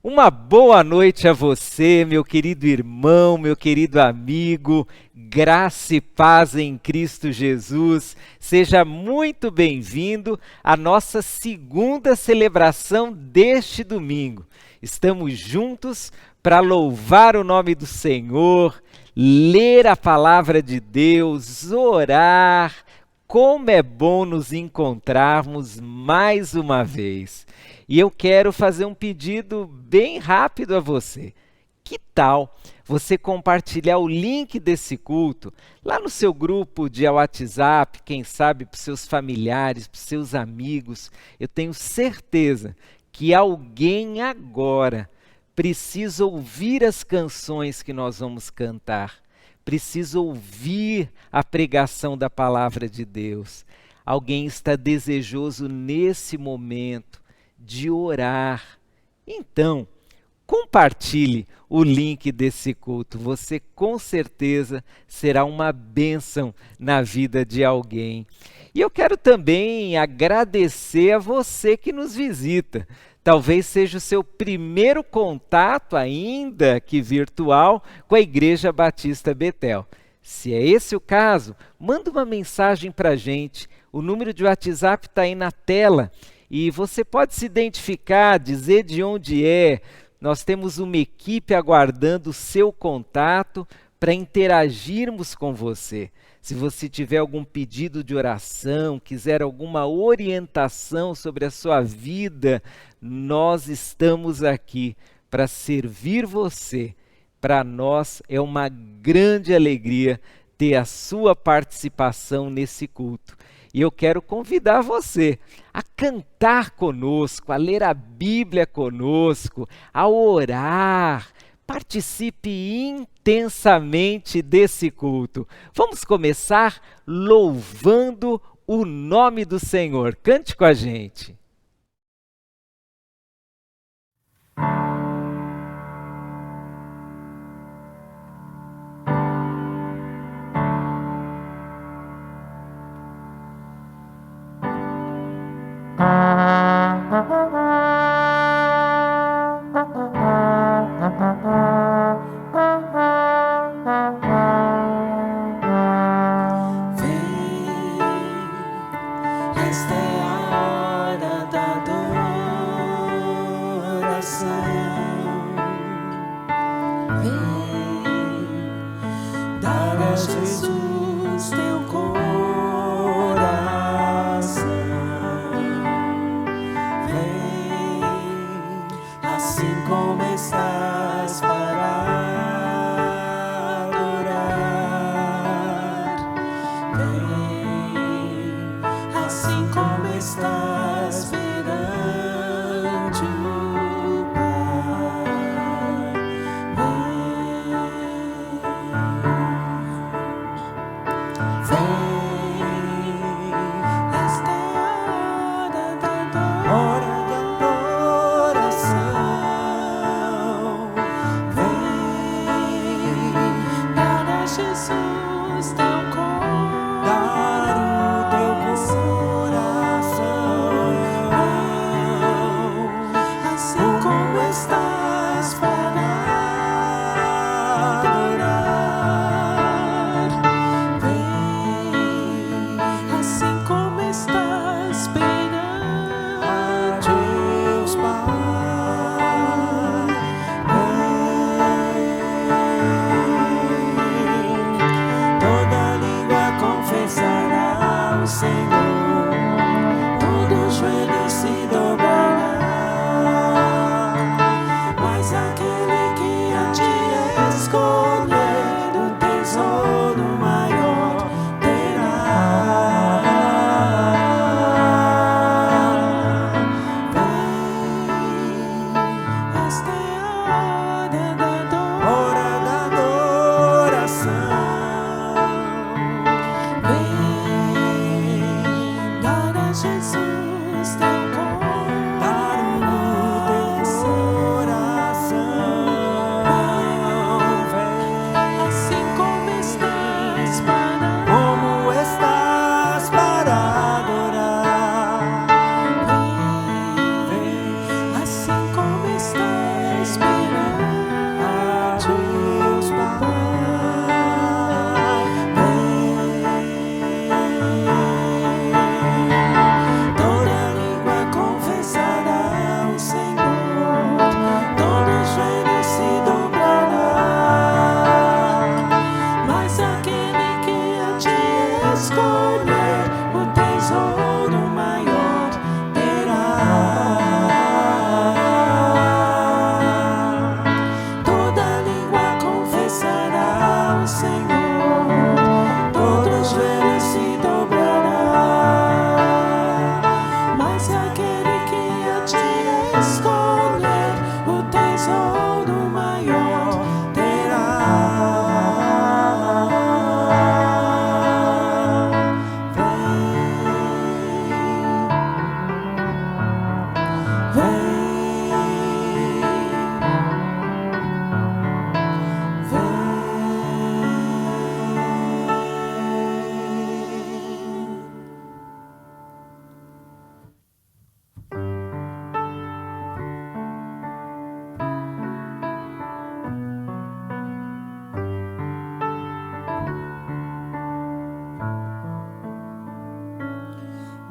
Uma boa noite a você, meu querido irmão, meu querido amigo, graça e paz em Cristo Jesus. Seja muito bem-vindo à nossa segunda celebração deste domingo. Estamos juntos para louvar o nome do Senhor, ler a palavra de Deus, orar. Como é bom nos encontrarmos mais uma vez. E eu quero fazer um pedido bem rápido a você. Que tal você compartilhar o link desse culto lá no seu grupo de WhatsApp, quem sabe para os seus familiares, para os seus amigos? Eu tenho certeza que alguém agora precisa ouvir as canções que nós vamos cantar, precisa ouvir a pregação da palavra de Deus. Alguém está desejoso nesse momento de orar. Então, compartilhe o link desse culto. Você com certeza será uma bênção na vida de alguém. E eu quero também agradecer a você que nos visita. Talvez seja o seu primeiro contato, ainda que virtual, com a Igreja Batista Betel. Se é esse o caso, manda uma mensagem para a gente. O número de WhatsApp está aí na tela. E você pode se identificar, dizer de onde é. Nós temos uma equipe aguardando o seu contato para interagirmos com você. Se você tiver algum pedido de oração, quiser alguma orientação sobre a sua vida, nós estamos aqui para servir você. Para nós é uma grande alegria ter a sua participação nesse culto. E eu quero convidar você a cantar conosco, a ler a Bíblia conosco, a orar. Participe intensamente desse culto. Vamos começar louvando o nome do Senhor. Cante com a gente.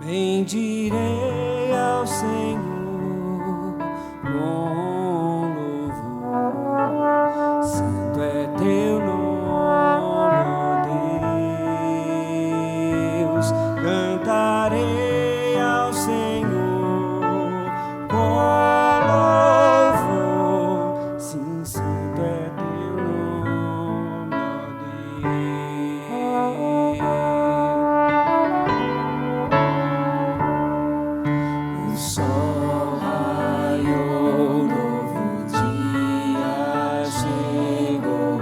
Bendirei ao Senhor com louvor, santo é teu nome, ó Deus. Cantarei ao Senhor com louvor, sim, santo é teu nome, ó Deus. O sol raiou, novo dia chegou,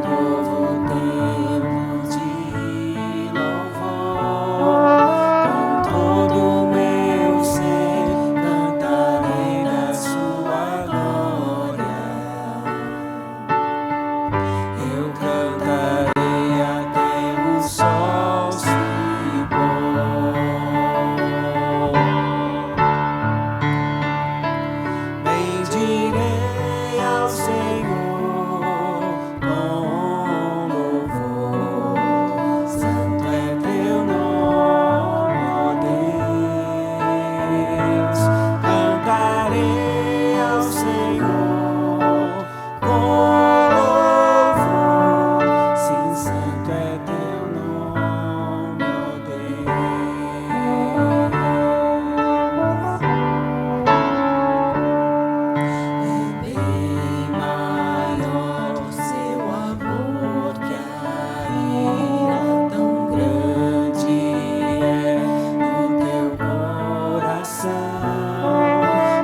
novo tempo de louvor. Com todo o meu ser cantarei da sua glória. Eu cantarei até o sol se pôr. Bendirei ao Senhor com louvor, santo é teu nome, ó Deus. Cantarei ao Senhor com louvor, sim, santo é teu nome, ó Deus. É bem maior seu amor que a ira, tão grande é o teu coração.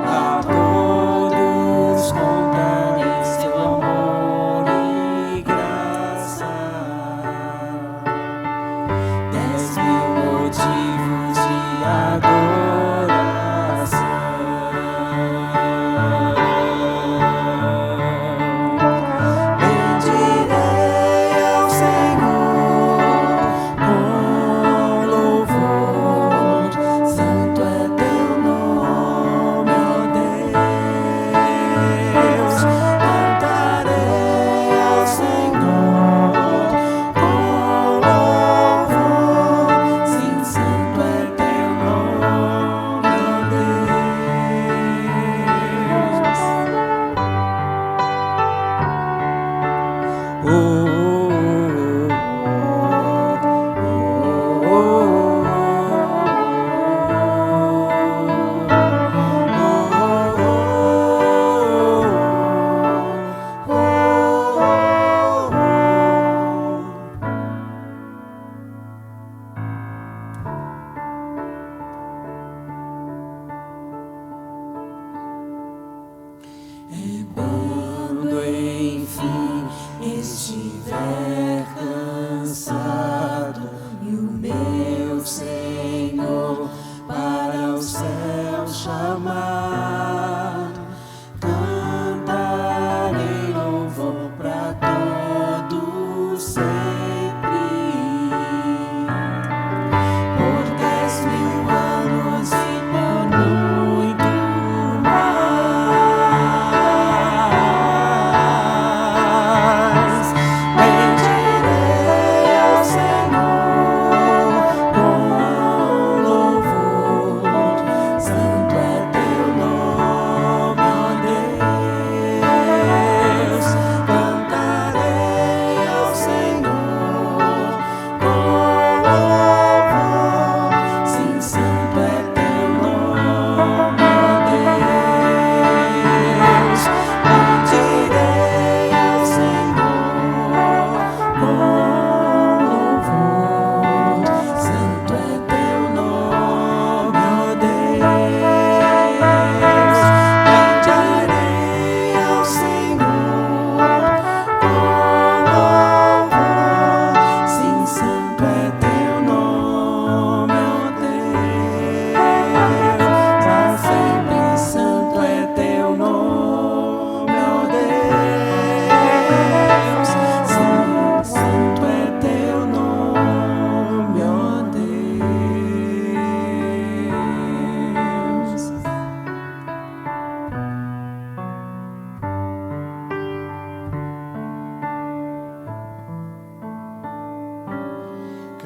A todos contarei seu amor e graça. 10.000 motivos de adoração. Bendirei ao Senhor com louvor, santo é teu nome, ó Deus. Cantarei ao Senhor com louvor, sim, santo é teu nome, ó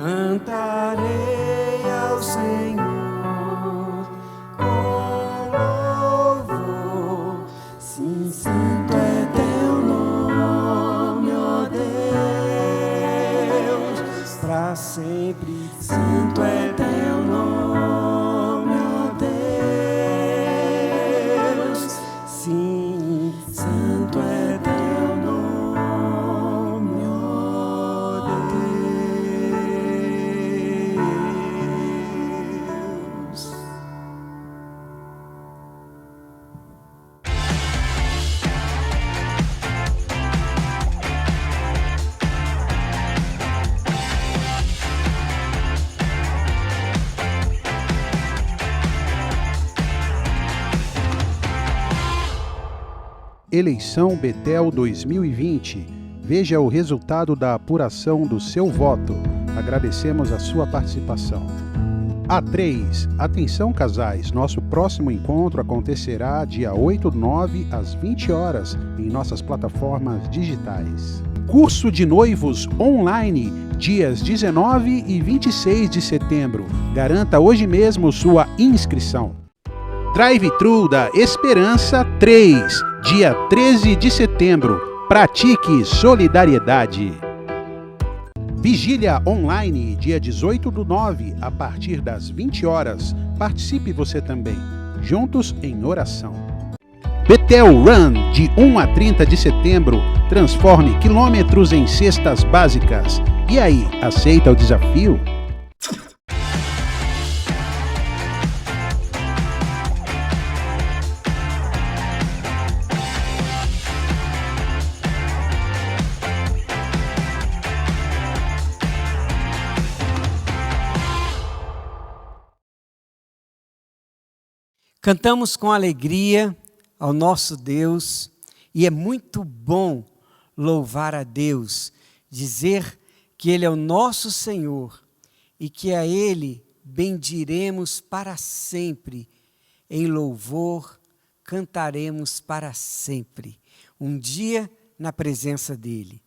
cantarei ao Senhor com louvor. Sim, santo é teu nome, ó Deus, para sempre. Santo é teu nome, ó Deus. Sim, santo é teu nome, ó Deus. Eleição Betel 2020. Veja o resultado da apuração do seu voto. Agradecemos a sua participação. A3. Atenção, casais. Nosso próximo encontro acontecerá dia 8/9 às 20 horas em nossas plataformas digitais. Curso de noivos online, dias 19 e 26 de setembro. Garanta hoje mesmo sua inscrição. Drive-Thru da Esperança 3, dia 13 de setembro. Pratique solidariedade. Vigília online, dia 18/9, a partir das 20 horas. Participe você também. Juntos em oração. Betel Run, de 1 a 30 de setembro. Transforme quilômetros em cestas básicas. E aí, aceita o desafio? Cantamos com alegria ao nosso Deus e é muito bom louvar a Deus, dizer que Ele é o nosso Senhor e que a Ele bendiremos para sempre. Em louvor cantaremos para sempre, um dia na presença dEle.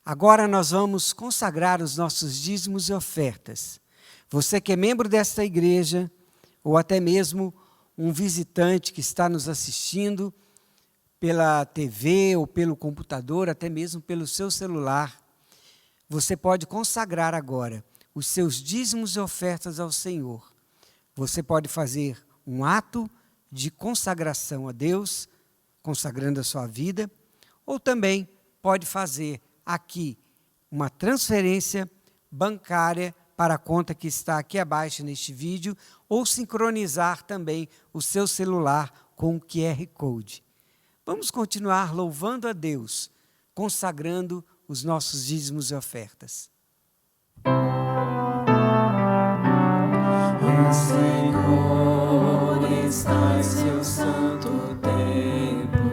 Agora nós vamos consagrar os nossos dízimos e ofertas. Você que é membro desta igreja, ou até mesmo um visitante que está nos assistindo pela TV ou pelo computador, até mesmo pelo seu celular, você pode consagrar agora os seus dízimos e ofertas ao Senhor. Você pode fazer um ato de consagração a Deus, consagrando a sua vida, ou também pode fazer aqui uma transferência bancária para a conta que está aqui abaixo neste vídeo, ou sincronizar também o seu celular com o QR Code. Vamos continuar louvando a Deus, consagrando os nossos dízimos e ofertas. O Senhor está em seu santo templo,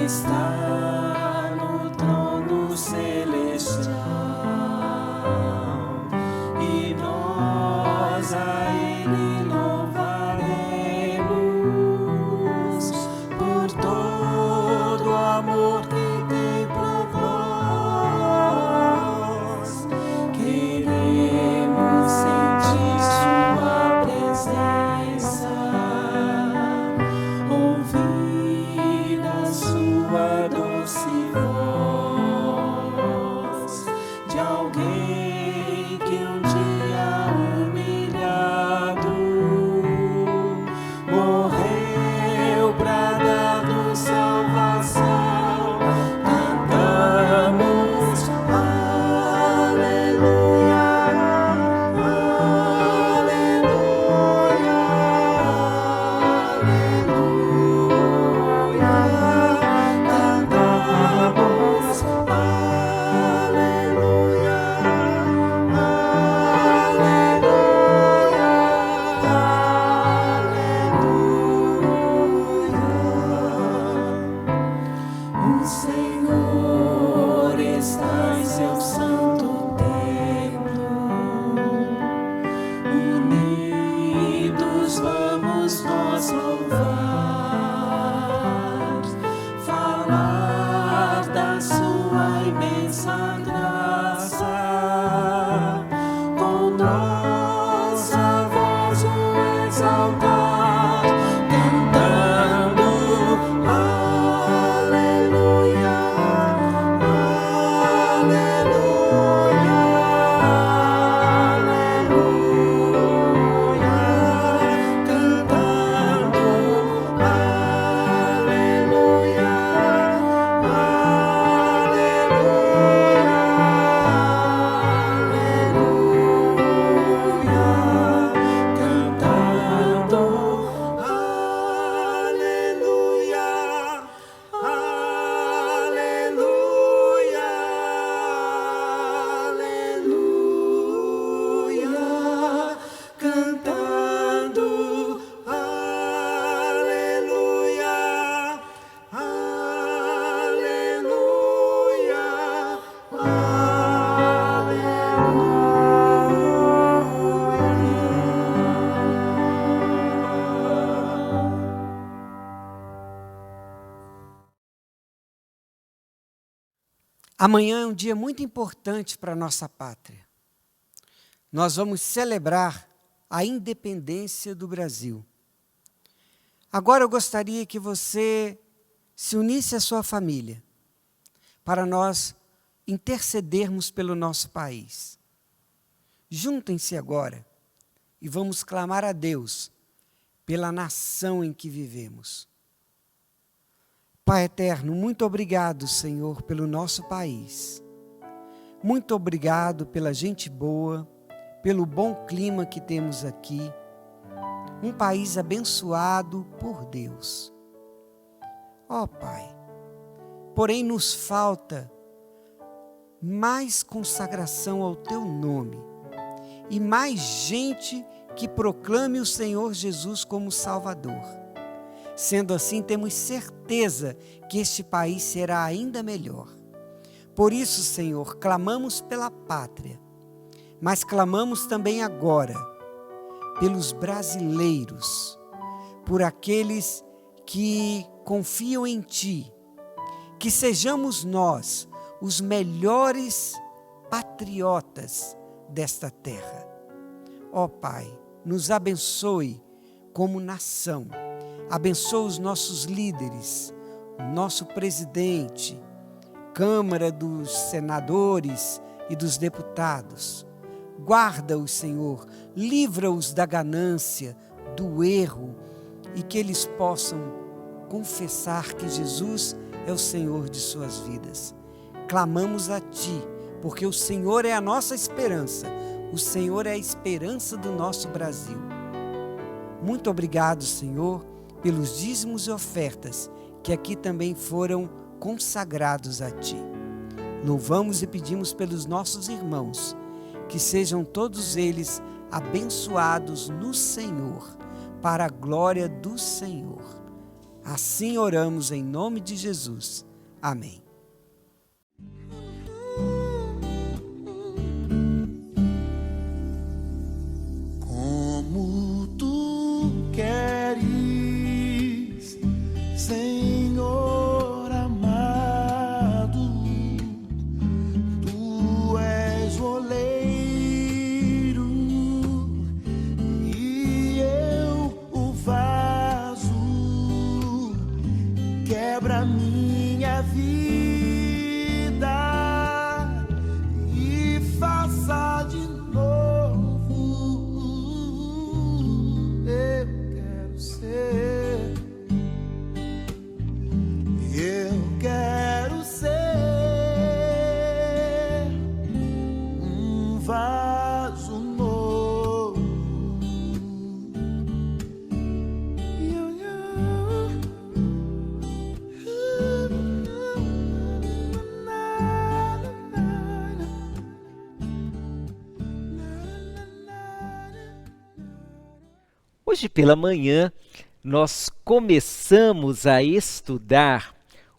está no trono celestial. A Ele louvaremos por todo o amor que tem por nós. Queremos sentir sua presença, ouvir a sua doce voz de alguém que um dia morreu para dar-nos salvação. Cantamos aleluia, aleluia, aleluia. Cantamos aleluia, aleluia. Amanhã é um dia muito importante para a nossa pátria. Nós vamos celebrar a independência do Brasil. Agora eu gostaria que você se unisse à sua família para nós intercedermos pelo nosso país. Juntem-se agora e vamos clamar a Deus pela nação em que vivemos. Pai eterno, muito obrigado, Senhor, pelo nosso país. Muito obrigado pela gente boa, pelo bom clima que temos aqui. Um país abençoado por Deus. Ó Pai, porém nos falta mais consagração ao Teu nome e mais gente que proclame o Senhor Jesus como Salvador. Sendo assim, temos certeza que este país será ainda melhor. Por isso, Senhor, clamamos pela pátria, mas clamamos também agora pelos brasileiros, por aqueles que confiam em Ti, que sejamos nós os melhores patriotas desta terra. Ó Pai, nos abençoe como nação. Abençoa os nossos líderes, o nosso presidente, Câmara dos Senadores e dos Deputados. Guarda-os, Senhor, livra-os da ganância, do erro, e que eles possam confessar que Jesus é o Senhor de suas vidas. Clamamos a Ti, porque o Senhor é a nossa esperança, o Senhor é a esperança do nosso Brasil. Muito obrigado, Senhor, pelos dízimos e ofertas que aqui também foram consagrados a Ti. Louvamos e pedimos pelos nossos irmãos, que sejam todos eles abençoados no Senhor, para a glória do Senhor. Assim oramos em nome de Jesus. Amém. Como Tu queres, Senhor amado, Tu és o oleiro e eu o vaso. Quebra minha vida e faça de novo. Eu quero ser. Eu quero ser um vaso novo. Hoje pela manhã, nós começamos a estudar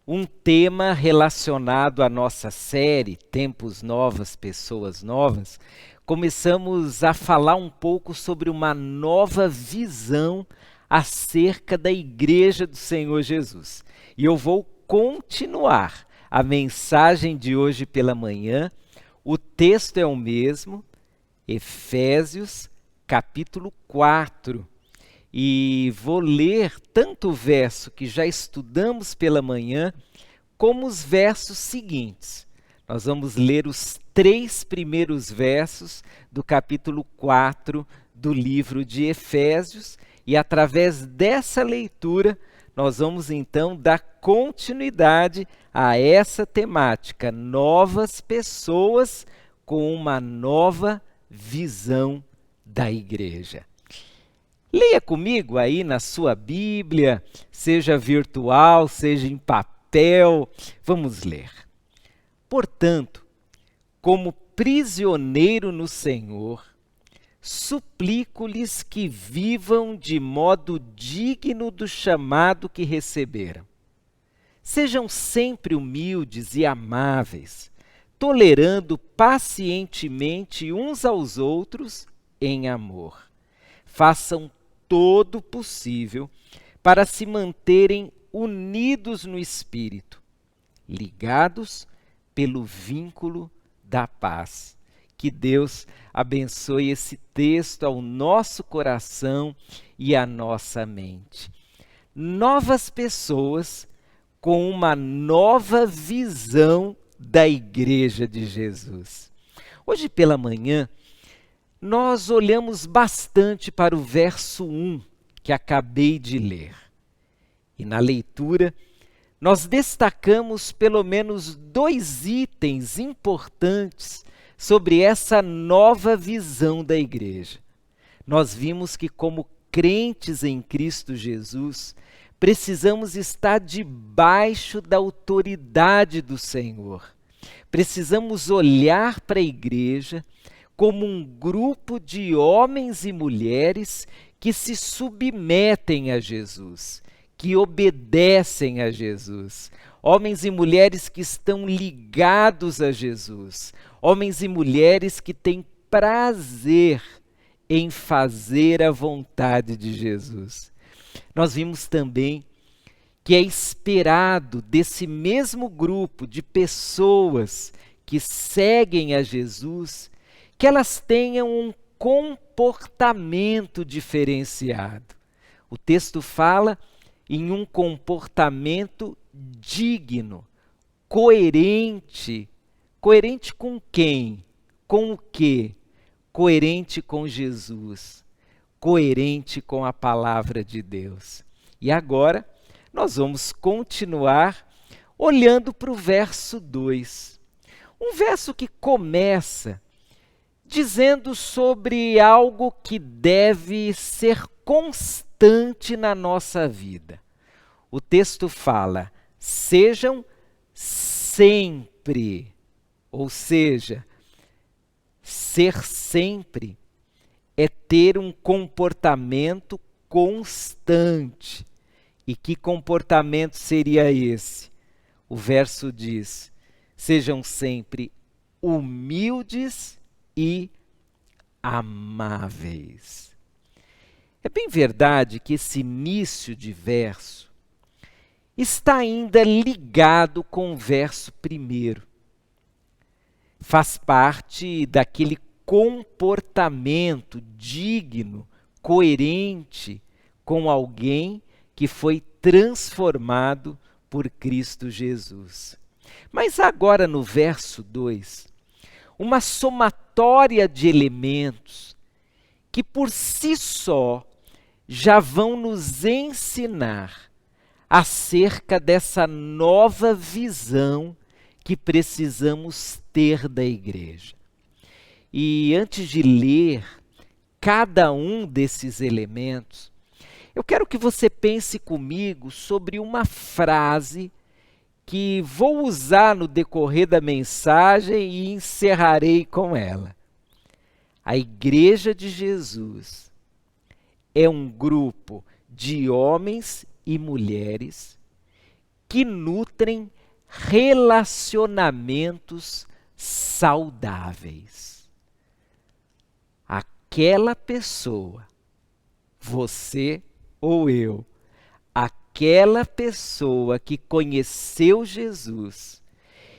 um tema relacionado à nossa série Tempos Novos, Pessoas Novas. Começamos a falar um pouco sobre uma nova visão acerca da Igreja do Senhor Jesus. E eu vou continuar a mensagem de hoje pela manhã. O texto é o mesmo, Efésios, capítulo 4. E vou ler tanto o verso que já estudamos pela manhã, como os versos seguintes. Nós vamos ler os 3 primeiros versos do capítulo 4 do livro de Efésios, e através dessa leitura, nós vamos então dar continuidade a essa temática, novas pessoas com uma nova visão da igreja. Leia comigo aí na sua Bíblia, seja virtual, seja em papel. Vamos ler. Portanto, como prisioneiro no Senhor, suplico-lhes que vivam de modo digno do chamado que receberam. Sejam sempre humildes e amáveis, tolerando pacientemente uns aos outros em amor. Façam todo o possível para se manterem unidos no Espírito, ligados pelo vínculo da paz. Que Deus abençoe esse texto ao nosso coração e à nossa mente. Novas pessoas com uma nova visão da Igreja de Jesus. Hoje pela manhã, nós olhamos bastante para o verso 1 que acabei de ler. E na leitura, nós destacamos pelo menos 2 itens importantes sobre essa nova visão da igreja. Nós vimos que, como crentes em Cristo Jesus, precisamos estar debaixo da autoridade do Senhor. Precisamos olhar para a igreja como um grupo de homens e mulheres que se submetem a Jesus, que obedecem a Jesus. Homens e mulheres que estão ligados a Jesus. Homens e mulheres que têm prazer em fazer a vontade de Jesus. Nós vimos também que é esperado desse mesmo grupo de pessoas que seguem a Jesus, que elas tenham um comportamento diferenciado. O texto fala em um comportamento digno, coerente. Coerente com quem? Com o quê? Coerente com Jesus. Coerente com a palavra de Deus. E agora, nós vamos continuar olhando para o verso 2. Um verso que começa dizendo sobre algo que deve ser constante na nossa vida. O texto fala, sejam sempre, ou seja, ser sempre é ter um comportamento constante. E que comportamento seria esse? O verso diz, sejam sempre humildes e amáveis. É bem verdade que esse início de verso está ainda ligado com o verso primeiro. Faz parte daquele comportamento digno, coerente com alguém que foi transformado por Cristo Jesus. Mas agora no verso 2, uma somatória de elementos que por si só já vão nos ensinar acerca dessa nova visão que precisamos ter da igreja. E antes de ler cada um desses elementos, eu quero que você pense comigo sobre uma frase que vou usar no decorrer da mensagem e encerrarei com ela. A Igreja de Jesus é um grupo de homens e mulheres que nutrem relacionamentos saudáveis. Aquela pessoa, você ou eu, aquela pessoa que conheceu Jesus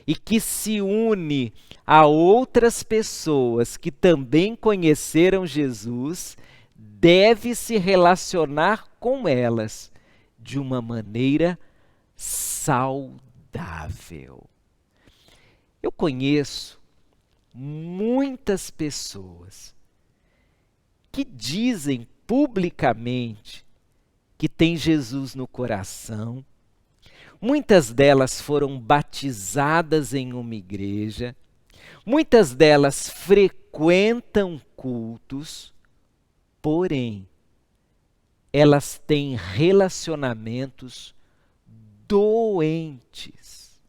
e que se une a outras pessoas que também conheceram Jesus, deve se relacionar com elas de uma maneira saudável. Eu conheço muitas pessoas que dizem publicamente que têm Jesus no coração. Muitas delas foram batizadas em uma igreja, muitas delas frequentam cultos, porém, elas têm relacionamentos doentes.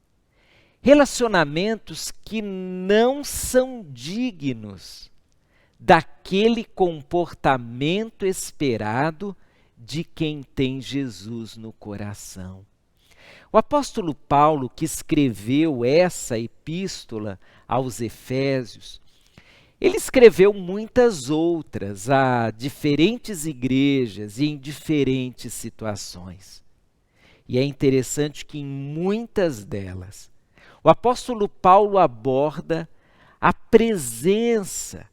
Relacionamentos que não são dignos daquele comportamento esperado de quem tem Jesus no coração. O apóstolo Paulo, que escreveu essa epístola aos Efésios, ele escreveu muitas outras a diferentes igrejas e em diferentes situações. E é interessante que em muitas delas, o apóstolo Paulo aborda a presença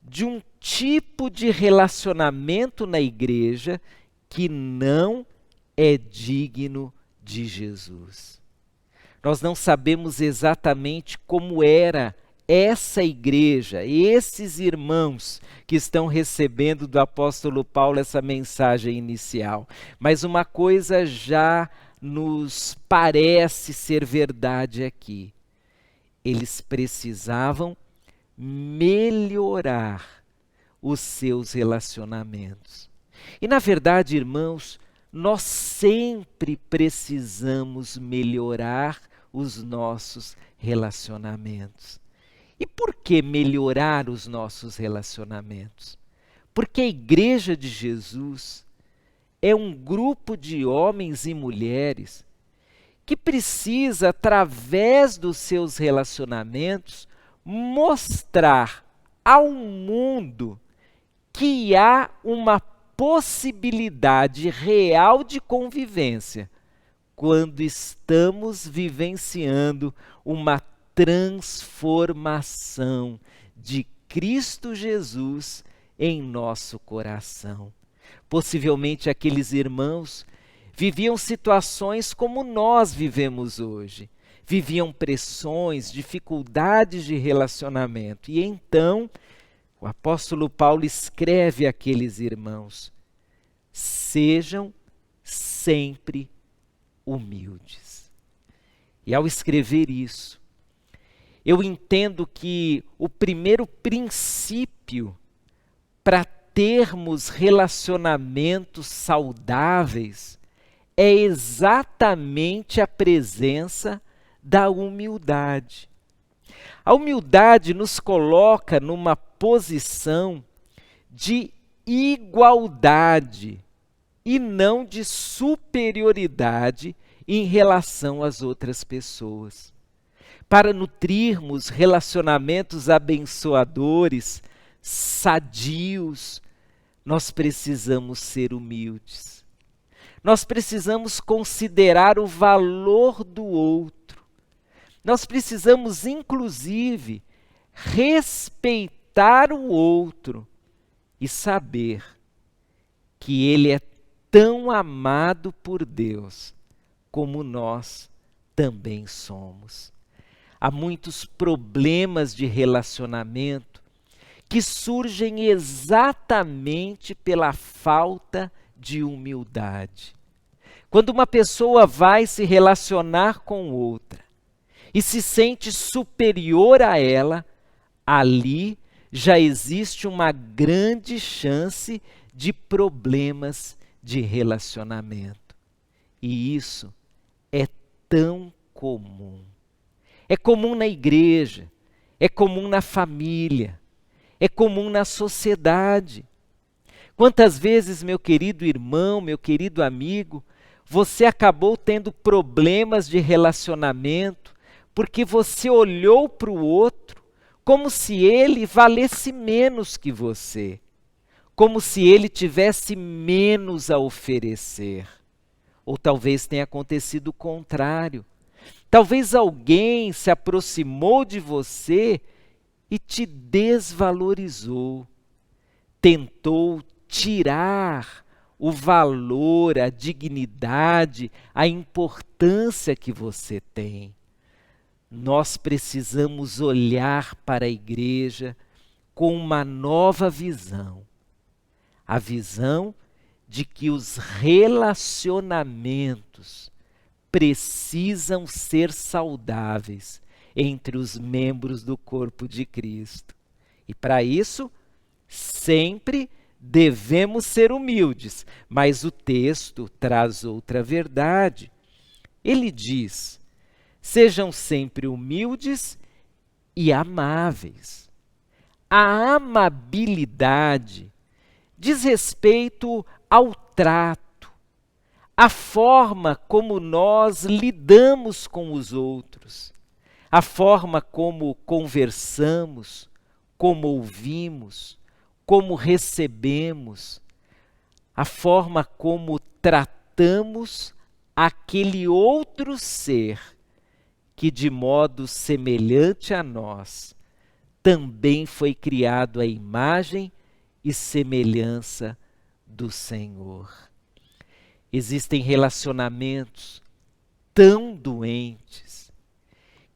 de um tipo de relacionamento na igreja que não é digno de Jesus. Nós não sabemos exatamente como era essa igreja, esses irmãos que estão recebendo do apóstolo Paulo essa mensagem inicial. Mas uma coisa já nos parece ser verdade aqui. Eles precisavam melhorar os seus relacionamentos. E na verdade, irmãos, nós sempre precisamos melhorar os nossos relacionamentos. E por que melhorar os nossos relacionamentos? Porque a Igreja de Jesus é um grupo de homens e mulheres que precisa, através dos seus relacionamentos, mostrar ao mundo que há uma possibilidade real de convivência quando estamos vivenciando uma transformação de Cristo Jesus em nosso coração. Possivelmente aqueles irmãos viviam situações como nós vivemos hoje. Viviam pressões, dificuldades de relacionamento. E então, o apóstolo Paulo escreve àqueles irmãos: sejam sempre humildes. E ao escrever isso, eu entendo que o primeiro princípio para termos relacionamentos saudáveis é exatamente a presença da humildade. A humildade nos coloca numa posição de igualdade e não de superioridade em relação às outras pessoas. Para nutrirmos relacionamentos abençoadores, sadios, nós precisamos ser humildes. Nós precisamos considerar o valor do outro. Nós precisamos, inclusive, respeitar o outro e saber que ele é tão amado por Deus como nós também somos. Há muitos problemas de relacionamento que surgem exatamente pela falta de humildade. Quando uma pessoa vai se relacionar com outra e se sente superior a ela, ali já existe uma grande chance de problemas de relacionamento. E isso é tão comum. É comum na igreja, é comum na família, é comum na sociedade. Quantas vezes, meu querido irmão, meu querido amigo, você acabou tendo problemas de relacionamento porque você olhou para o outro como se ele valesse menos que você, como se ele tivesse menos a oferecer. Ou talvez tenha acontecido o contrário. Talvez alguém se aproximou de você e te desvalorizou, tentou tirar o valor, a dignidade, a importância que você tem. Nós precisamos olhar para a igreja com uma nova visão. A visão de que os relacionamentos precisam ser saudáveis entre os membros do corpo de Cristo. E para isso, sempre devemos ser humildes. Mas o texto traz outra verdade. Ele diz: sejam sempre humildes e amáveis. A amabilidade diz respeito ao trato, a forma como nós lidamos com os outros, a forma como conversamos, como ouvimos, como recebemos, a forma como tratamos aquele outro ser que de modo semelhante a nós, também foi criado à imagem e semelhança do Senhor. Existem relacionamentos tão doentes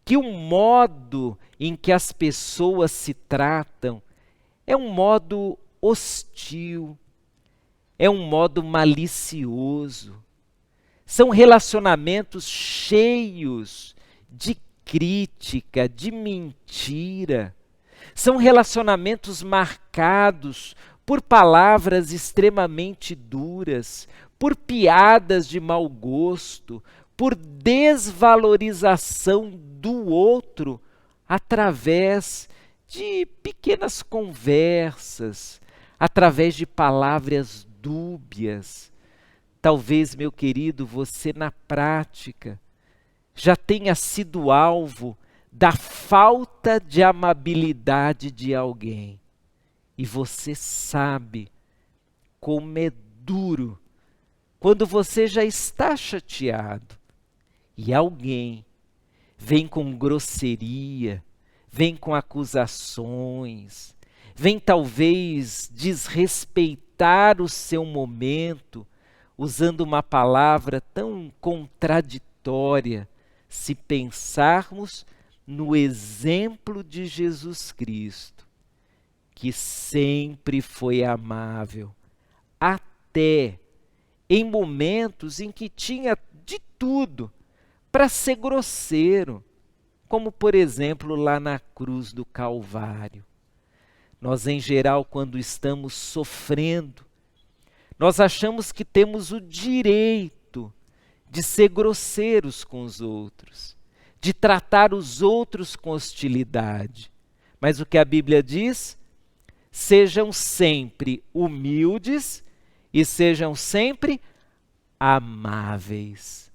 que o modo em que as pessoas se tratam é um modo hostil, é um modo malicioso. São relacionamentos cheios de crítica, de mentira. São relacionamentos marcados por palavras extremamente duras, por piadas de mau gosto, por desvalorização do outro através de pequenas conversas, através de palavras dúbias. Talvez, meu querido, você na prática já tenha sido alvo da falta de amabilidade de alguém. E você sabe como é duro quando você já está chateado e alguém vem com grosseria, vem com acusações, vem talvez desrespeitar o seu momento, usando uma palavra tão contraditória, se pensarmos no exemplo de Jesus Cristo, que sempre foi amável, até em momentos em que tinha de tudo para ser grosseiro, como por exemplo lá na cruz do Calvário. Nós em geral, quando estamos sofrendo, nós achamos que temos o direito de ser grosseiros com os outros, de tratar os outros com hostilidade. Mas o que a Bíblia diz? Sejam sempre humildes e sejam sempre amáveis.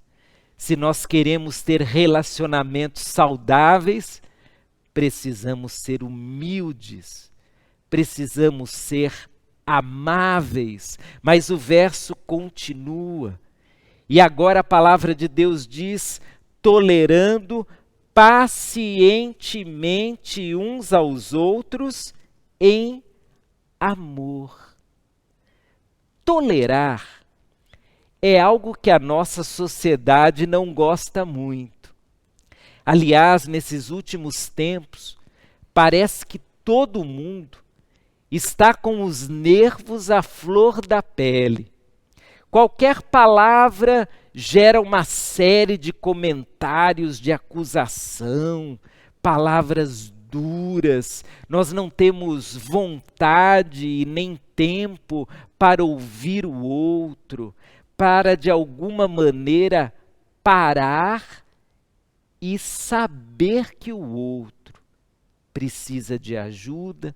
Se nós queremos ter relacionamentos saudáveis, precisamos ser humildes, precisamos ser amáveis. Mas o verso continua. E agora a palavra de Deus diz: tolerando pacientemente uns aos outros em amor. Tolerar é algo que a nossa sociedade não gosta muito. Aliás, nesses últimos tempos, parece que todo mundo está com os nervos à flor da pele. Qualquer palavra gera uma série de comentários de acusação, palavras duras. Nós não temos vontade e nem tempo para ouvir o outro, para de alguma maneira parar e saber que o outro precisa de ajuda,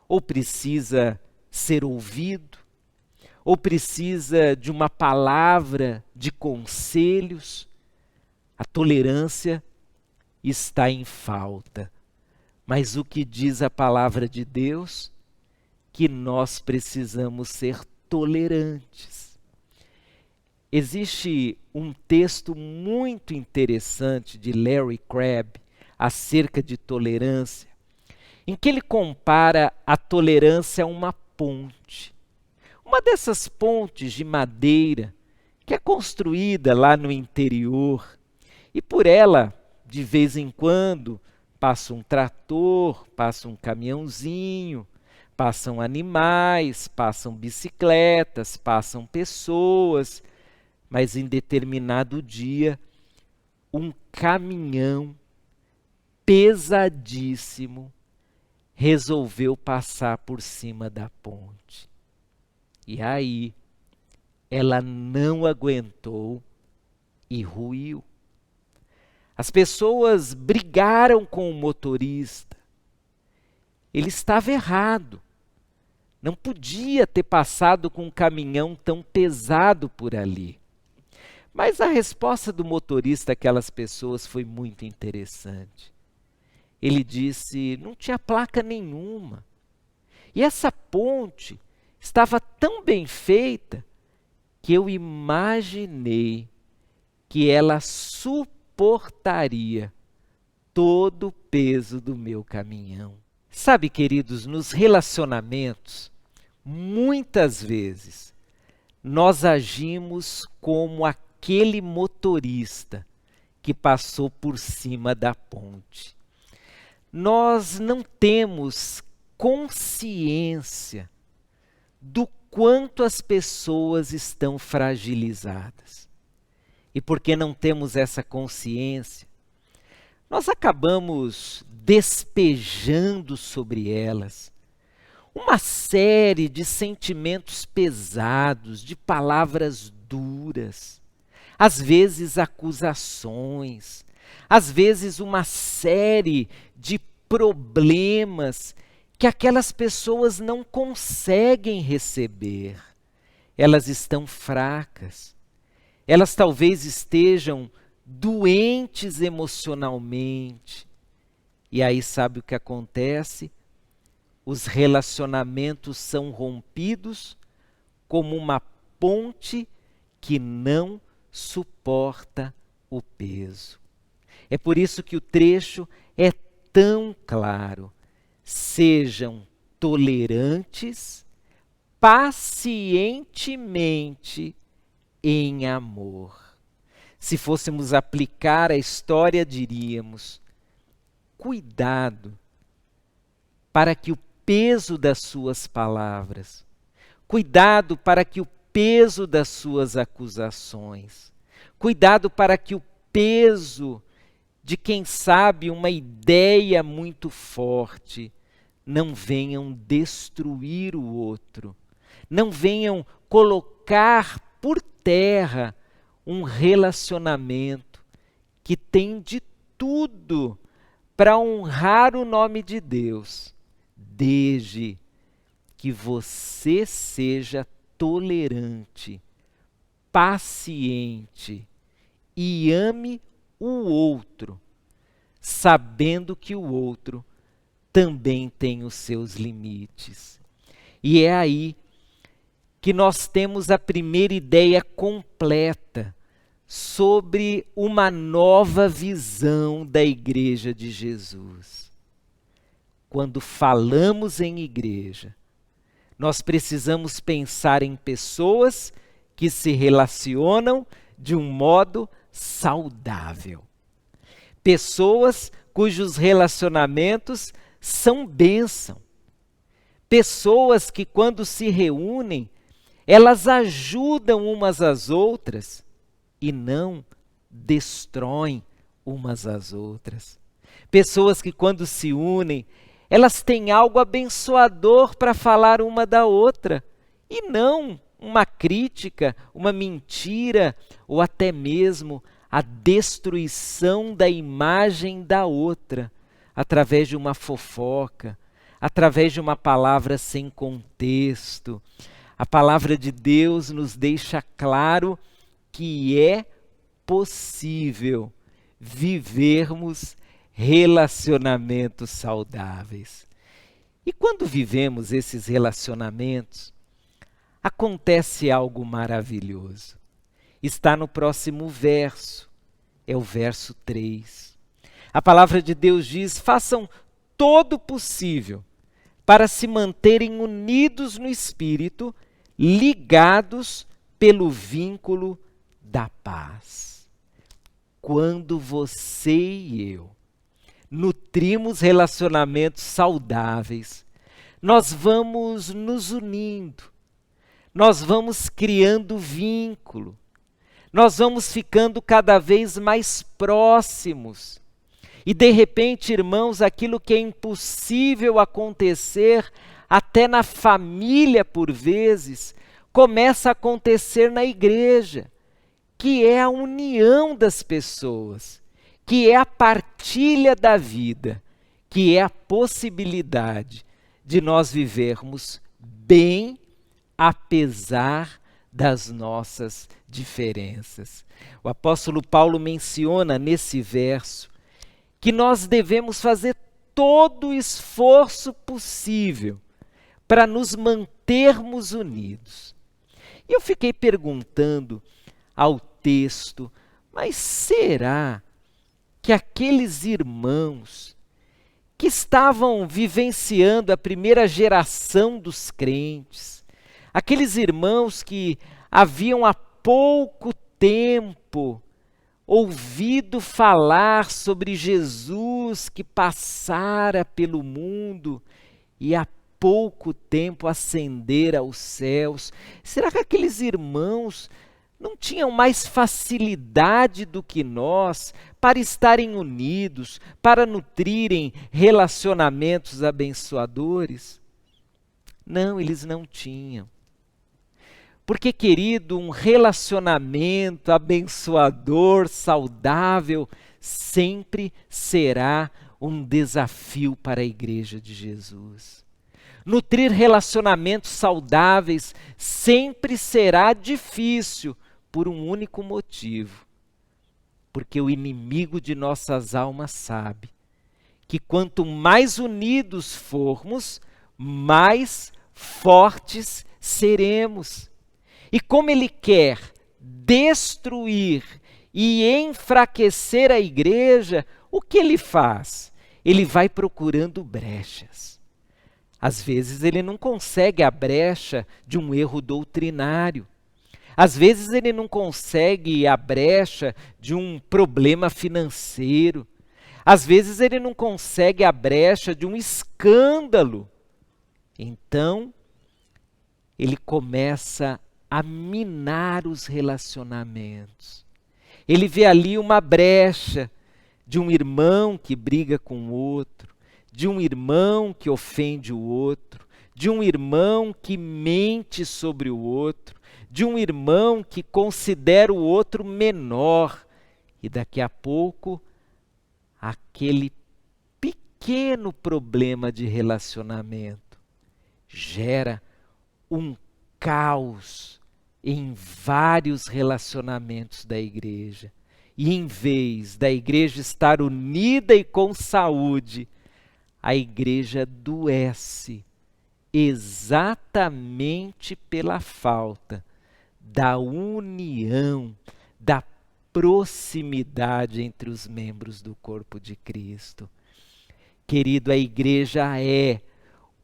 ou precisa ser ouvido, ou precisa de uma palavra de conselhos. A tolerância está em falta. Mas o que diz a palavra de Deus? Que nós precisamos ser tolerantes. Existe um texto muito interessante de Larry Crabb acerca de tolerância, em que ele compara a tolerância a uma ponte. Uma dessas pontes de madeira que é construída lá no interior, e por ela, de vez em quando, passa um trator, passa um caminhãozinho, passam animais, passam bicicletas, passam pessoas, mas em determinado dia, um caminhão pesadíssimo resolveu passar por cima da ponte. E aí, ela não aguentou e ruiu. As pessoas brigaram com o motorista. Ele estava errado. Não podia ter passado com um caminhão tão pesado por ali. Mas a resposta do motorista àquelas pessoas foi muito interessante. Ele disse: não tinha placa nenhuma. E essa ponte estava tão bem feita que eu imaginei que ela suportaria todo o peso do meu caminhão. Sabe, queridos, nos relacionamentos, muitas vezes, nós agimos como aquele motorista que passou por cima da ponte. Nós não temos consciência do quanto as pessoas estão fragilizadas. E porque não temos essa consciência, nós acabamos despejando sobre elas uma série de sentimentos pesados, de palavras duras, às vezes acusações, às vezes uma série de problemas que aquelas pessoas não conseguem receber. Elas estão fracas, elas talvez estejam doentes emocionalmente. E aí sabe o que acontece? Os relacionamentos são rompidos como uma ponte que não suporta o peso. É por isso que o trecho é tão claro. Sejam tolerantes, pacientemente em amor. Se fôssemos aplicar a história, diríamos: cuidado para que o peso das suas palavras, cuidado para que o peso das suas acusações, cuidado para que o peso de quem sabe uma ideia muito forte não venham destruir o outro, não venham colocar por terra um relacionamento que tem de tudo para honrar o nome de Deus, desde que você seja tolerante, paciente e ame o outro, sabendo que o outro também tem os seus limites. E é aí que nós temos a primeira ideia completa sobre uma nova visão da Igreja de Jesus. Quando falamos em igreja, nós precisamos pensar em pessoas que se relacionam de um modo saudável. Pessoas cujos relacionamentos são bênção. Pessoas que, quando se reúnem, elas ajudam umas às outras e não destroem umas às outras. Pessoas que, quando se unem, elas têm algo abençoador para falar uma da outra e não uma crítica, uma mentira ou até mesmo a destruição da imagem da outra através de uma fofoca, através de uma palavra sem contexto. A palavra de Deus nos deixa claro que é possível vivermos relacionamentos saudáveis. E quando vivemos esses relacionamentos, acontece algo maravilhoso. Está no próximo verso, é o verso 3. A palavra de Deus diz: façam todo o possível para se manterem unidos no Espírito, ligados pelo vínculo da paz. Quando você e eu nutrimos relacionamentos saudáveis, nós vamos nos unindo, nós vamos criando vínculo, nós vamos ficando cada vez mais próximos. E de repente, irmãos, aquilo que é impossível acontecer até na família por vezes, começa a acontecer na igreja, que é a união das pessoas, que é a partilha da vida, que é a possibilidade de nós vivermos bem apesar das nossas diferenças. O apóstolo Paulo menciona nesse verso que nós devemos fazer todo o esforço possível para nos mantermos unidos. E eu fiquei perguntando ao texto, mas será que aqueles irmãos que estavam vivenciando a primeira geração dos crentes, aqueles irmãos que haviam há pouco tempo ouvido falar sobre Jesus que passara pelo mundo e há pouco tempo ascendera aos céus, será que aqueles irmãos não tinham mais facilidade do que nós para estarem unidos, para nutrirem relacionamentos abençoadores? Não, eles não tinham. Porque, querido, um relacionamento abençoador, saudável, sempre será um desafio para a Igreja de Jesus. Nutrir relacionamentos saudáveis sempre será difícil por um único motivo. Porque o inimigo de nossas almas sabe que quanto mais unidos formos, mais fortes seremos. E como ele quer destruir e enfraquecer a igreja, o que ele faz? Ele vai procurando brechas. Às vezes ele não consegue a brecha de um erro doutrinário. Às vezes ele não consegue a brecha de um problema financeiro. Às vezes ele não consegue a brecha de um escândalo. Então, ele começa a minar os relacionamentos. Ele vê ali uma brecha de um irmão que briga com o outro, de um irmão que ofende o outro, de um irmão que mente sobre o outro, de um irmão que considera o outro menor. E daqui a pouco, aquele pequeno problema de relacionamento gera um caos em vários relacionamentos da igreja. E em vez da igreja estar unida e com saúde, a igreja adoece exatamente pela falta da união, da proximidade entre os membros do corpo de Cristo. Querido, a igreja é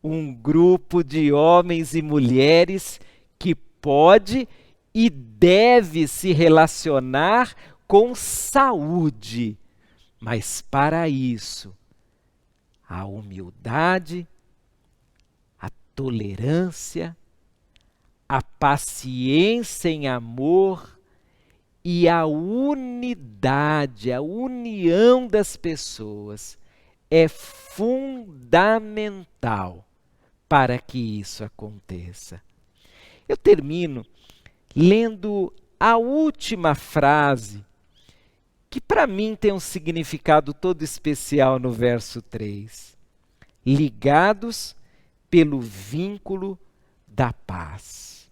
um grupo de homens e mulheres que pode e deve se relacionar com saúde, mas para isso, a humildade, a tolerância, a paciência em amor e a unidade, a união das pessoas é fundamental para que isso aconteça. Eu termino lendo a última frase, que para mim tem um significado todo especial no verso 3. Ligados pelo vínculo da paz.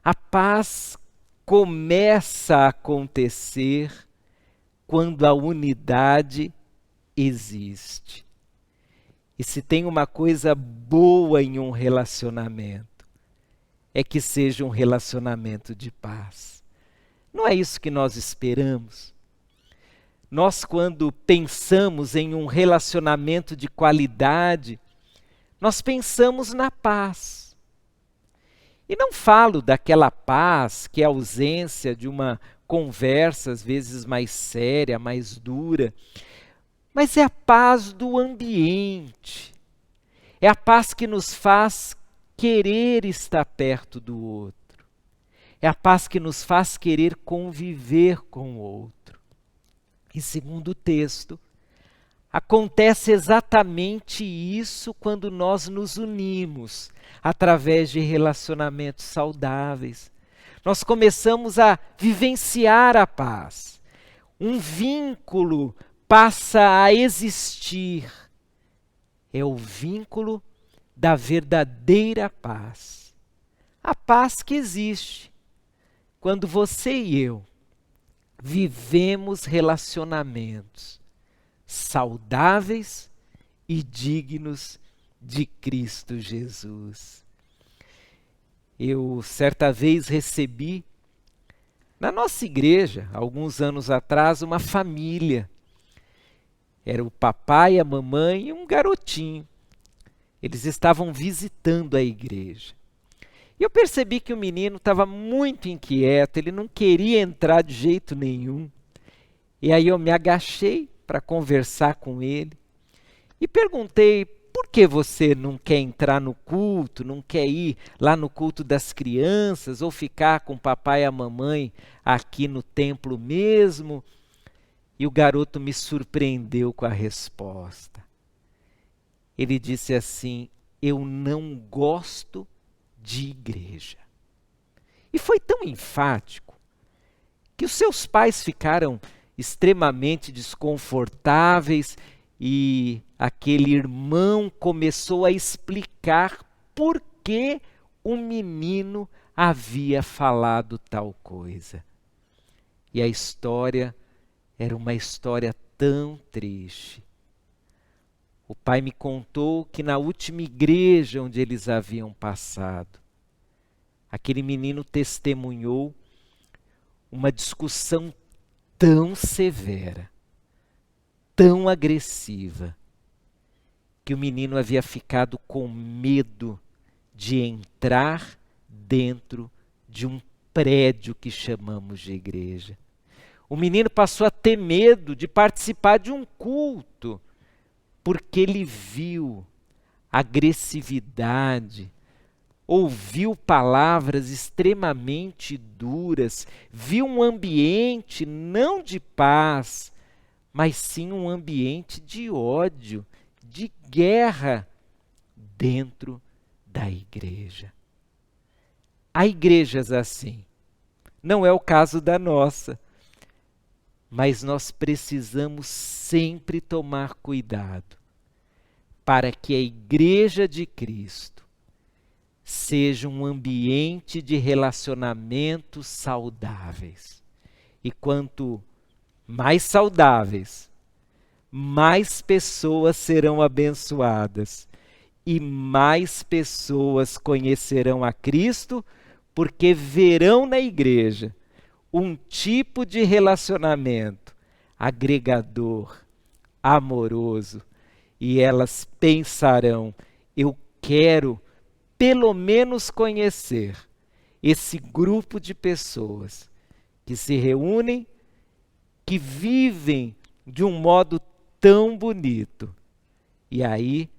A paz começa a acontecer quando a unidade existe. E se tem uma coisa boa em um relacionamento, é que seja um relacionamento de paz. Não é isso que nós esperamos? Nós, quando pensamos em um relacionamento de qualidade, nós pensamos na paz. E não falo daquela paz que é a ausência de uma conversa, às vezes mais séria, mais dura, mas é a paz do ambiente. É a paz que nos faz querer estar perto do outro. É a paz que nos faz querer conviver com o outro. E segundo o texto, acontece exatamente isso quando nós nos unimos através de relacionamentos saudáveis. Nós começamos a vivenciar a paz. Um vínculo passa a existir. É o vínculo da verdadeira paz. A paz que existe quando você e eu vivemos relacionamentos saudáveis e dignos de Cristo Jesus. Eu certa vez recebi na nossa igreja, alguns anos atrás, uma família Era o papai, a mamãe e um garotinho. Eles estavam visitando a igreja. E eu percebi que o menino estava muito inquieto, ele não queria entrar de jeito nenhum. E aí eu me agachei para conversar com ele e perguntei: por que você não quer entrar no culto, não quer ir lá no culto das crianças ou ficar com o papai e a mamãe aqui no templo mesmo? E o garoto me surpreendeu com a resposta. Ele disse assim: eu não gosto de igreja. E foi tão enfático que os seus pais ficaram extremamente desconfortáveis e aquele irmão começou a explicar por que o menino havia falado tal coisa. E a história era uma história tão triste. O pai me contou que na última igreja onde eles haviam passado, aquele menino testemunhou uma discussão tão severa, tão agressiva, que o menino havia ficado com medo de entrar dentro de um prédio que chamamos de igreja. O menino passou a ter medo de participar de um culto, porque ele viu agressividade, ouviu palavras extremamente duras, viu um ambiente não de paz, mas sim um ambiente de ódio, de guerra dentro da igreja. Há igrejas assim. Não é o caso da nossa. Mas nós precisamos sempre tomar cuidado para que a igreja de Cristo seja um ambiente de relacionamentos saudáveis. E quanto mais saudáveis, mais pessoas serão abençoadas e mais pessoas conhecerão a Cristo, porque verão na igreja um tipo de relacionamento agregador, amoroso, e elas pensarão: eu quero pelo menos conhecer esse grupo de pessoas que se reúnem, que vivem de um modo tão bonito. E aí,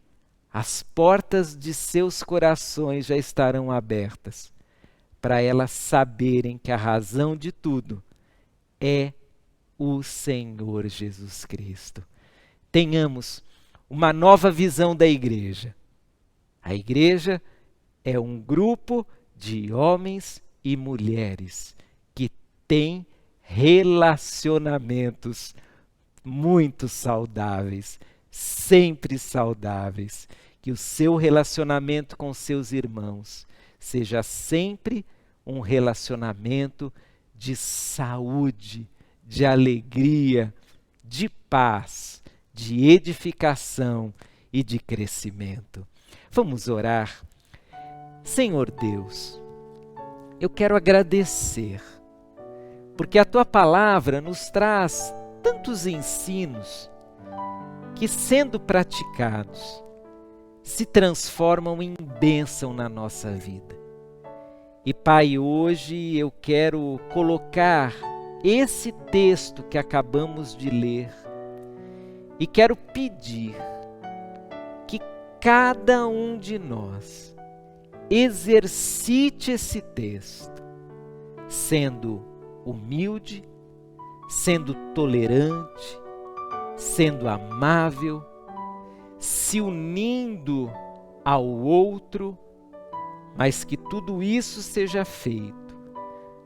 as portas de seus corações já estarão abertas para elas saberem que a razão de tudo é o Senhor Jesus Cristo. Tenhamos uma nova visão da igreja. A igreja é um grupo de homens e mulheres que têm relacionamentos muito saudáveis, sempre saudáveis. Que o seu relacionamento com seus irmãos seja sempre um relacionamento de saúde, de alegria, de paz, de edificação e de crescimento. Vamos orar. Senhor Deus, eu quero agradecer, porque a Tua palavra nos traz tantos ensinos que, sendo praticados, se transformam em bênção na nossa vida. E Pai, hoje eu quero colocar esse texto que acabamos de ler e quero pedir que cada um de nós exercite esse texto, sendo humilde, sendo tolerante, sendo amável, se unindo ao outro, mas que tudo isso seja feito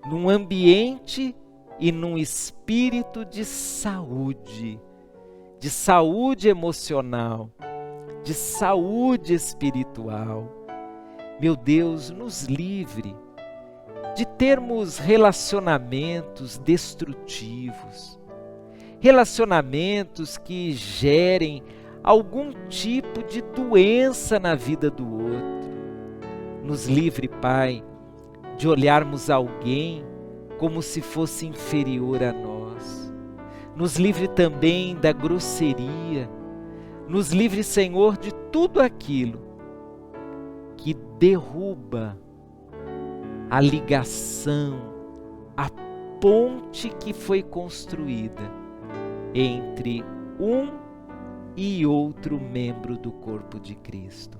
num ambiente e num espírito de saúde emocional, de saúde espiritual. Meu Deus, nos livre de termos relacionamentos destrutivos, relacionamentos que gerem algum tipo de doença na vida do outro. Nos livre, Pai, de olharmos alguém como se fosse inferior a nós. nos livre também da grosseria, nos livre, Senhor, de tudo aquilo que derruba a ligação, a ponte que foi construída entre um e outro membro do corpo de Cristo.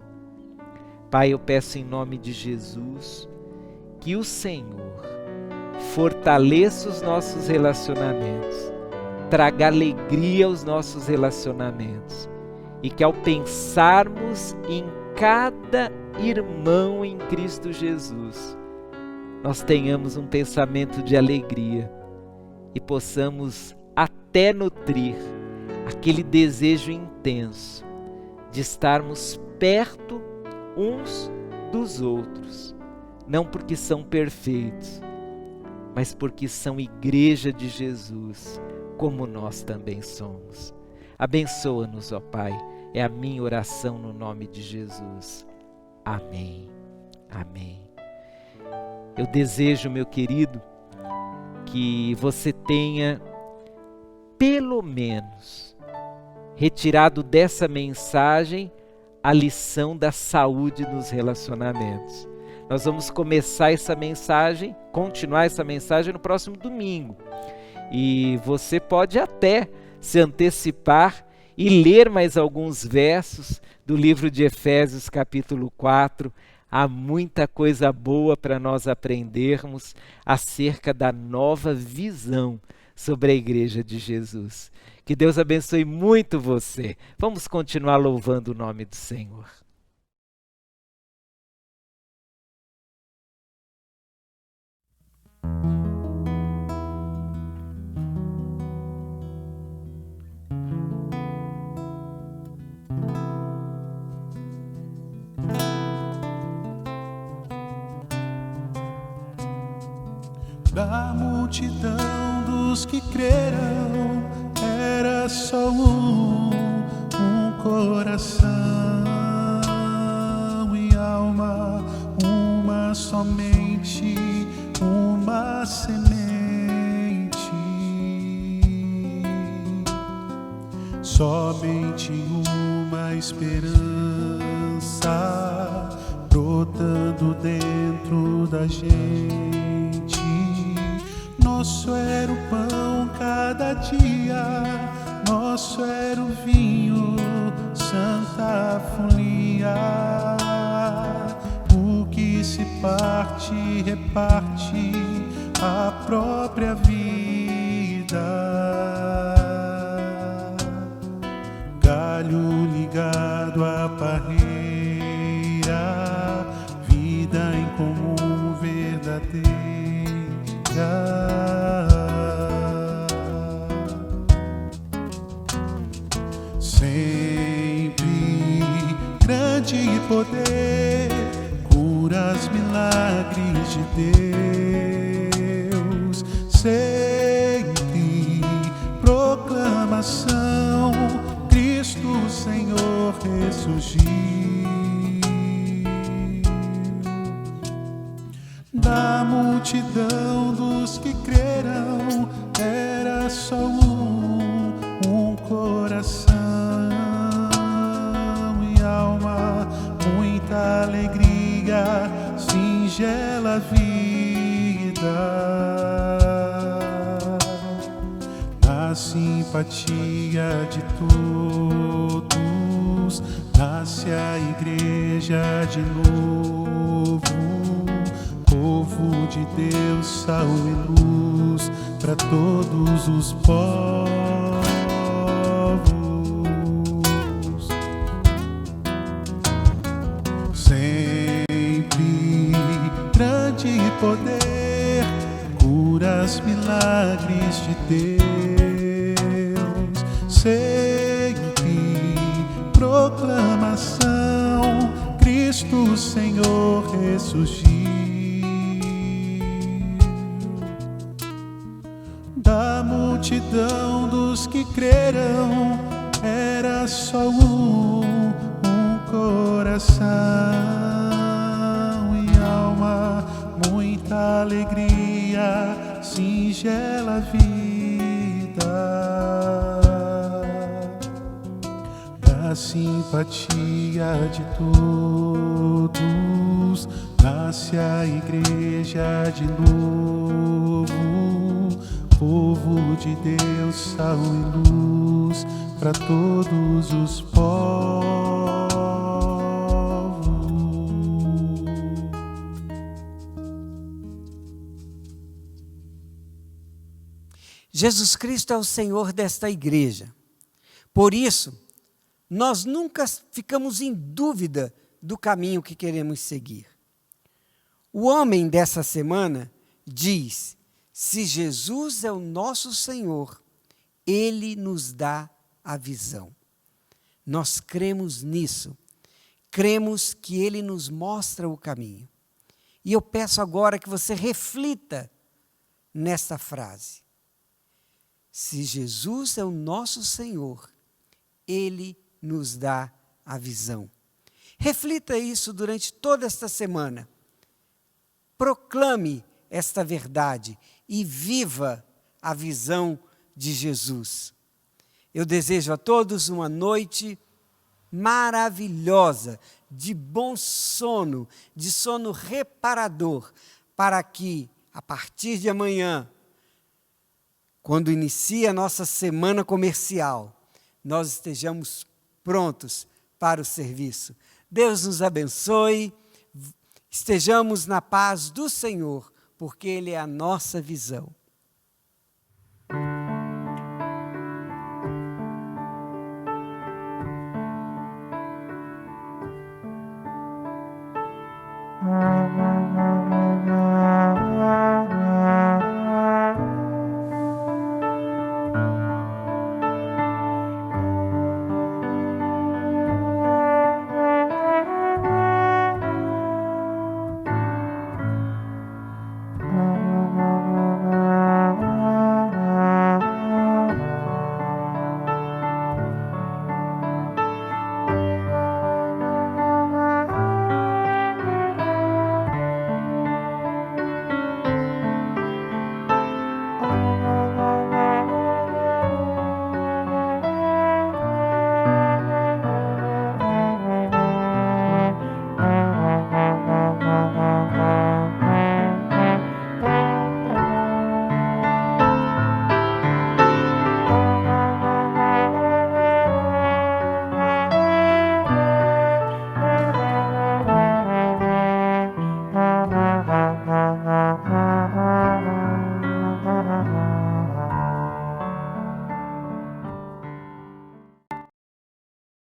Pai, eu peço em nome de Jesus que o Senhor fortaleça os nossos relacionamentos, traga alegria aos nossos relacionamentos e que ao pensarmos em cada irmão em Cristo Jesus, nós tenhamos um pensamento de alegria e possamos até nutrir aquele desejo intenso de estarmos perto uns dos outros, não porque são perfeitos, mas porque são igreja de Jesus, como nós também somos. Abençoa-nos, ó Pai, é a minha oração no nome de Jesus. Amém. Amém. Eu desejo, meu querido, que você tenha, pelo menos, retirado dessa mensagem a lição da saúde nos relacionamentos. Nós vamos começar essa mensagem, continuar essa mensagem no próximo domingo. E você pode até se antecipar e ler mais alguns versos do livro de Efésios, capítulo 4. Há muita coisa boa para nós aprendermos acerca da nova visão sobre a Igreja de Jesus. Que Deus abençoe muito você. Vamos continuar louvando o nome do Senhor. Da multidão dos que creram, era só um coração e alma, uma somente, uma semente. Somente uma esperança brotando dentro da gente. Nosso era o pão cada dia, nosso era o vinho, santa folia. O que se parte, reparte a própria vida. Galho ligado à parreira, vida em comum verdadeira. Sempre grande poder, curas, milagres de Deus. Sempre proclamação, Cristo Senhor ressurgiu. Da multidão dos que creram, era só um coração e alma, muita alegria, singela vida. Na simpatia de todos, nasce a igreja de novo. Povo de Deus, sal e luz para todos os povos. Sempre grande poder, curas, milagres de Deus. Sempre proclamação, Cristo Senhor ressurgiu. Da multidão dos que creram, era só um coração e alma, muita alegria, singela vida. simpatia de todos, nasce a igreja de novo, povo de Deus, sal e luz para todos os povos. Jesus Cristo é o Senhor desta igreja. Por isso, nós nunca ficamos em dúvida do caminho que queremos seguir. O homem dessa semana diz: se Jesus é o nosso Senhor, Ele nos dá a visão. Nós cremos nisso. Cremos que Ele nos mostra o caminho. E eu peço agora que você reflita nesta frase. Se Jesus é o nosso Senhor, Ele nos dá a visão. Reflita isso durante toda esta semana. Proclame esta verdade e viva a visão de Jesus. Eu desejo a todos uma noite maravilhosa, de bom sono, de sono reparador, para que, a partir de amanhã, quando inicia a nossa semana comercial, nós estejamos prontos para o serviço. Deus nos abençoe, estejamos na paz do Senhor, porque Ele é a nossa visão.